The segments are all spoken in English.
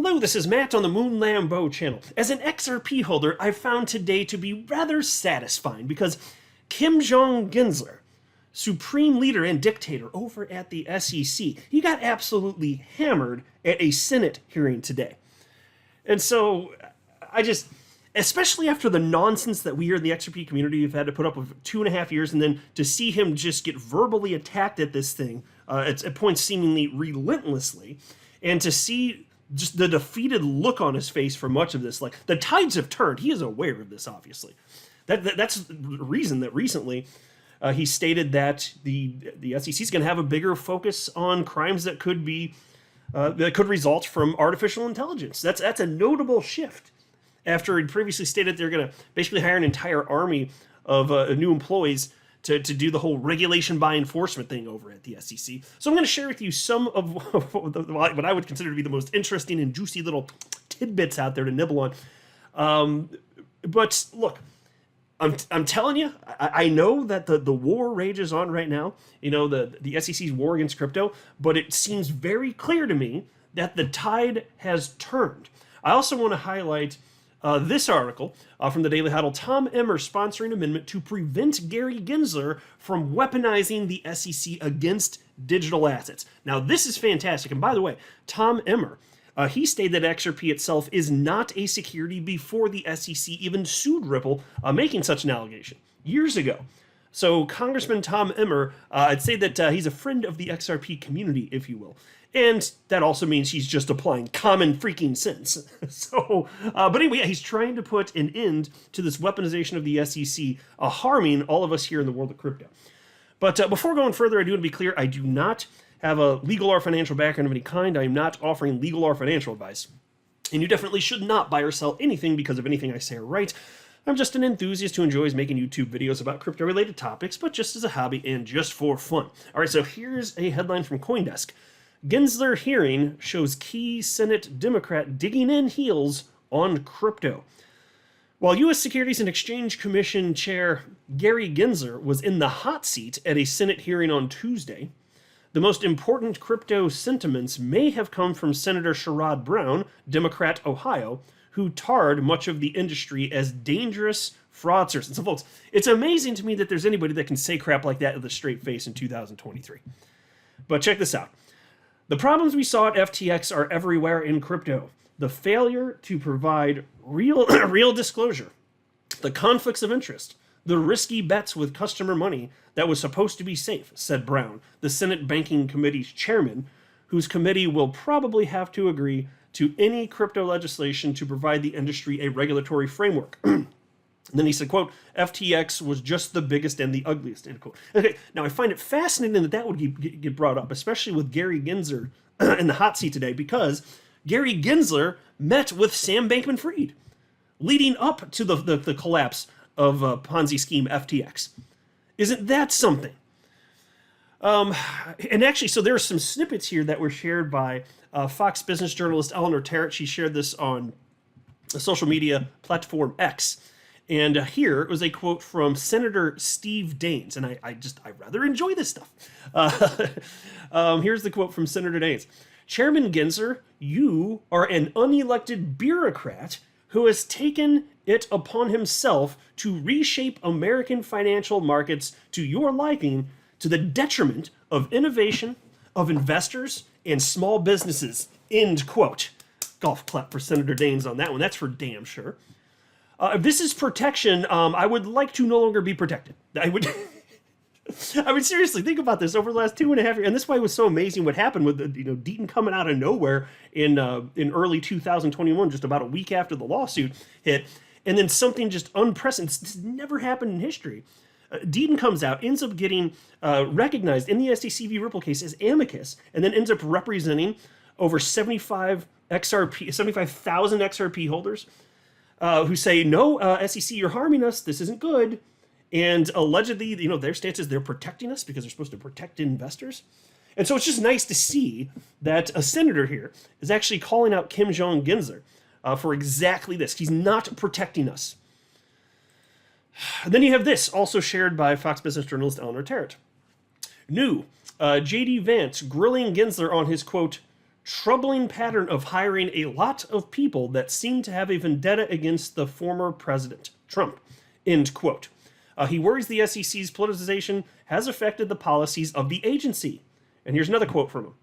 Hello, this is Matt on the Moon Lambeau channel. As an XRP holder, I've found today to be rather satisfying because Kim Gensler, supreme leader and dictator over at the SEC, he got absolutely hammered at a Senate hearing today. And so especially after the nonsense that we here in the XRP community have had to put up with 2.5 years, and then to see him just get verbally attacked at this thing, at points seemingly relentlessly, and to see just the defeated look on his face for much of this, like the tides have turned. He is aware of this, obviously. That's the reason that recently he stated that the SEC is going to have a bigger focus on crimes that could result from artificial intelligence. That's a notable shift after he previously stated they're going to basically hire an entire army of new employees to do the whole regulation by enforcement thing over at the SEC. So I'm going to share with you some of what I would consider to be the most interesting and juicy little tidbits out there to nibble on. But look, I'm telling you, I know that the war rages on right now, the SEC's war against crypto, but it seems very clear to me that the tide has turned. I also want to highlight this article from the Daily Huddle. Tom Emmer sponsoring amendment to prevent Gary Gensler from weaponizing the SEC against digital assets. Now, this is fantastic. And by the way, Tom Emmer, he stated that XRP itself is not a security before the SEC even sued Ripple, making such an allegation years ago. So Congressman Tom Emmer, I'd say that he's a friend of the XRP community, if you will. And that also means he's just applying common freaking sense. But anyway, he's trying to put an end to this weaponization of the SEC, harming all of us here in the world of crypto. But before going further, I do want to be clear, I do not have a legal or financial background of any kind. I am not offering legal or financial advice. And you definitely should not buy or sell anything because of anything I say or write. I'm just an enthusiast who enjoys making YouTube videos about crypto-related topics, but just as a hobby and just for fun. All right, so here's a headline from CoinDesk. Gensler hearing shows key Senate Democrat digging in heels on crypto. While U.S. Securities and Exchange Commission Chair Gary Gensler was in the hot seat at a Senate hearing on Tuesday, the most important crypto sentiments may have come from Senator Sherrod Brown, Democrat Ohio, who tarred much of the industry as dangerous fraudsters. And so, folks, it's amazing to me that there's anybody that can say crap like that with a straight face in 2023. But check this out. The problems we saw at FTX are everywhere in crypto. The failure to provide real disclosure, the conflicts of interest, the risky bets with customer money that was supposed to be safe, said Brown, the Senate Banking Committee's chairman, whose committee will probably have to agree to any crypto legislation to provide the industry a regulatory framework. And then he said, quote, FTX was just the biggest and the ugliest, end quote. Okay, now I find it fascinating that would get brought up, especially with Gary Gensler in the hot seat today, because Gary Gensler met with Sam Bankman-Fried leading up to the collapse of Ponzi scheme FTX. Isn't that something? And actually, so there are some snippets here that were shared by Fox Business journalist Eleanor Terrett. She shared this on the social media platform X. And here was a quote from Senator Steve Daines, and I rather enjoy this stuff. Here's the quote from Senator Daines. Chairman Gensler, you are an unelected bureaucrat who has taken it upon himself to reshape American financial markets to your liking to the detriment of innovation, of investors, and small businesses, end quote. Golf clap for Senator Daines on that one. That's for damn sure. If this is protection, I would like to no longer be protected. I would seriously think about this over the last 2.5 years, and this is why it was so amazing what happened with Deaton coming out of nowhere in early 2021, just about a week after the lawsuit hit, and then something just unprecedented. This never happened in history. Deaton comes out, ends up getting recognized in the SEC v. Ripple case as amicus, and then ends up representing over 75,000 XRP holders. Who say, no, SEC, you're harming us, this isn't good. And allegedly, their stance is they're protecting us because they're supposed to protect investors. And so it's just nice to see that a senator here is actually calling out Kim Gensler for exactly this. He's not protecting us. And then you have this, also shared by Fox Business journalist Eleanor Terrett. New, J.D. Vance grilling Gensler on his, quote, troubling pattern of hiring a lot of people that seem to have a vendetta against the former president, Trump, end quote. He worries the SEC's politicization has affected the policies of the agency. And here's another quote from him.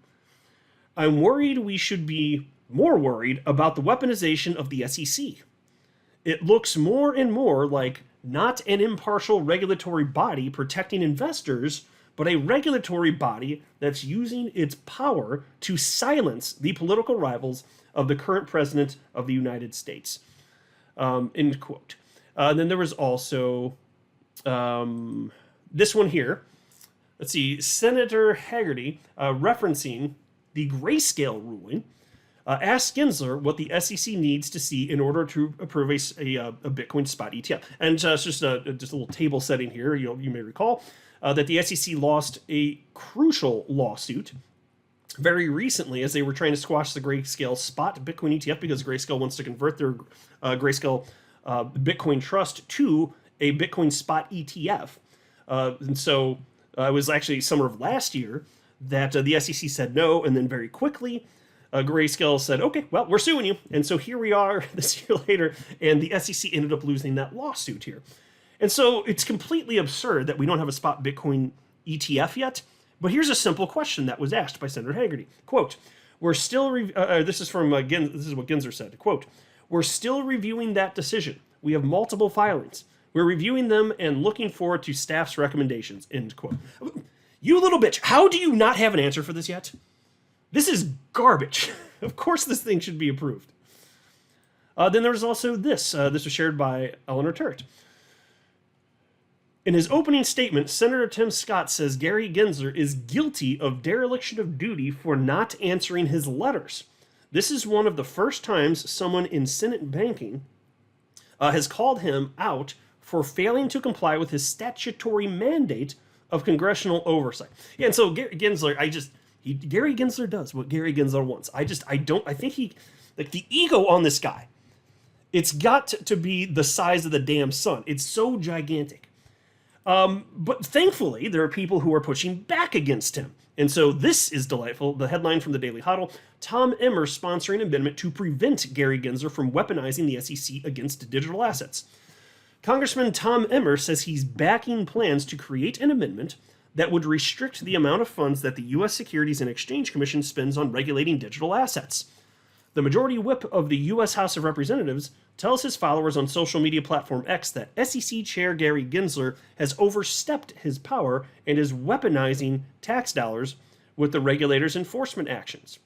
I'm worried we should be more worried about the weaponization of the SEC. It looks more and more like not an impartial regulatory body protecting investors, but a regulatory body that's using its power to silence the political rivals of the current president of the United States. End quote. Then there was also this one here. Let's see, Senator Haggerty, referencing the grayscale ruling, asked Gensler what the SEC needs to see in order to approve a Bitcoin spot ETF. And it's just a little table setting here. You may recall that the SEC lost a crucial lawsuit very recently as they were trying to squash the Grayscale spot Bitcoin ETF because Grayscale wants to convert their Grayscale Bitcoin Trust to a Bitcoin spot ETF. And so it was actually summer of last year that the SEC said no, and then very quickly Grayscale said, okay, well, we're suing you. And so here we are this year later, and the SEC ended up losing that lawsuit here. And so it's completely absurd that we don't have a spot Bitcoin ETF yet. But here's a simple question that was asked by Senator Haggerty. Quote, we're still, this is from, this is what Gensler said, quote, we're still reviewing that decision. We have multiple filings. We're reviewing them and looking forward to staff's recommendations, end quote. You little bitch, how do you not have an answer for this yet? This is garbage. Of course this thing should be approved. Then there was also this. This was shared by Eleanor Turret. In his opening statement, Senator Tim Scott says Gary Gensler is guilty of dereliction of duty for not answering his letters. This is one of the first times someone in Senate banking has called him out for failing to comply with his statutory mandate of congressional oversight. Yeah, and so Gary Gensler, Gary Gensler does what Gary Gensler wants. I think he, like the ego on this guy, it's got to be the size of the damn sun. It's so gigantic. But thankfully, there are people who are pushing back against him. And so this is delightful. The headline from the Daily Huddle, Tom Emmer sponsoring an amendment to prevent Gary Gensler from weaponizing the SEC against digital assets. Congressman Tom Emmer says he's backing plans to create an amendment that would restrict the amount of funds that the U.S. Securities and Exchange Commission spends on regulating digital assets. The majority whip of the U.S. House of Representatives tells his followers on social media platform X that SEC Chair Gary Gensler has overstepped his power and is weaponizing tax dollars with the regulator's enforcement actions.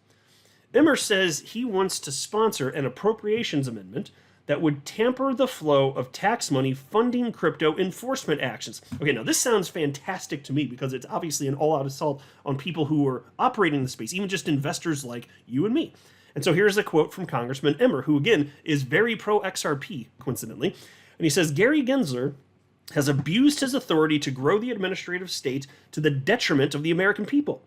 Emmer says he wants to sponsor an appropriations amendment that would tamper the flow of tax money funding crypto enforcement actions. Okay, now this sounds fantastic to me because it's obviously an all-out assault on people who are operating in the space, even just investors like you and me. And so here's a quote from Congressman Emmer, who again is very pro-XRP, coincidentally. And he says, Gary Gensler has abused his authority to grow the administrative state to the detriment of the American people.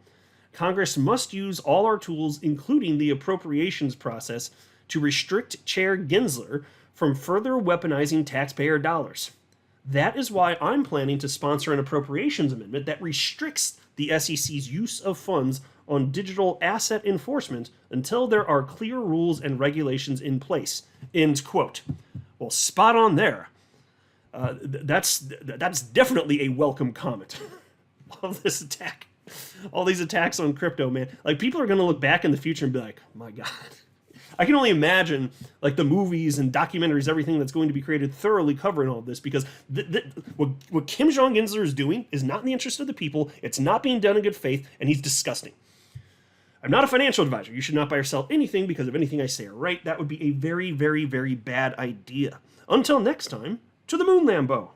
Congress must use all our tools, including the appropriations process, to restrict Chair Gensler from further weaponizing taxpayer dollars. That is why I'm planning to sponsor an appropriations amendment that restricts the SEC's use of funds on digital asset enforcement until there are clear rules and regulations in place. End quote. Well, spot on there. That's definitely a welcome comment. Love this attack. All these attacks on crypto, man. Like, people are going to look back in the future and be like, my God. I can only imagine, like, the movies and documentaries, everything that's going to be created thoroughly covering all of this, because what Kim Jong-Gensler is doing is not in the interest of the people, it's not being done in good faith, and he's disgusting. I'm not a financial advisor. You should not buy or sell anything because of anything I say or write. That would be a very, very, very bad idea. Until next time, to the moon, Lambo.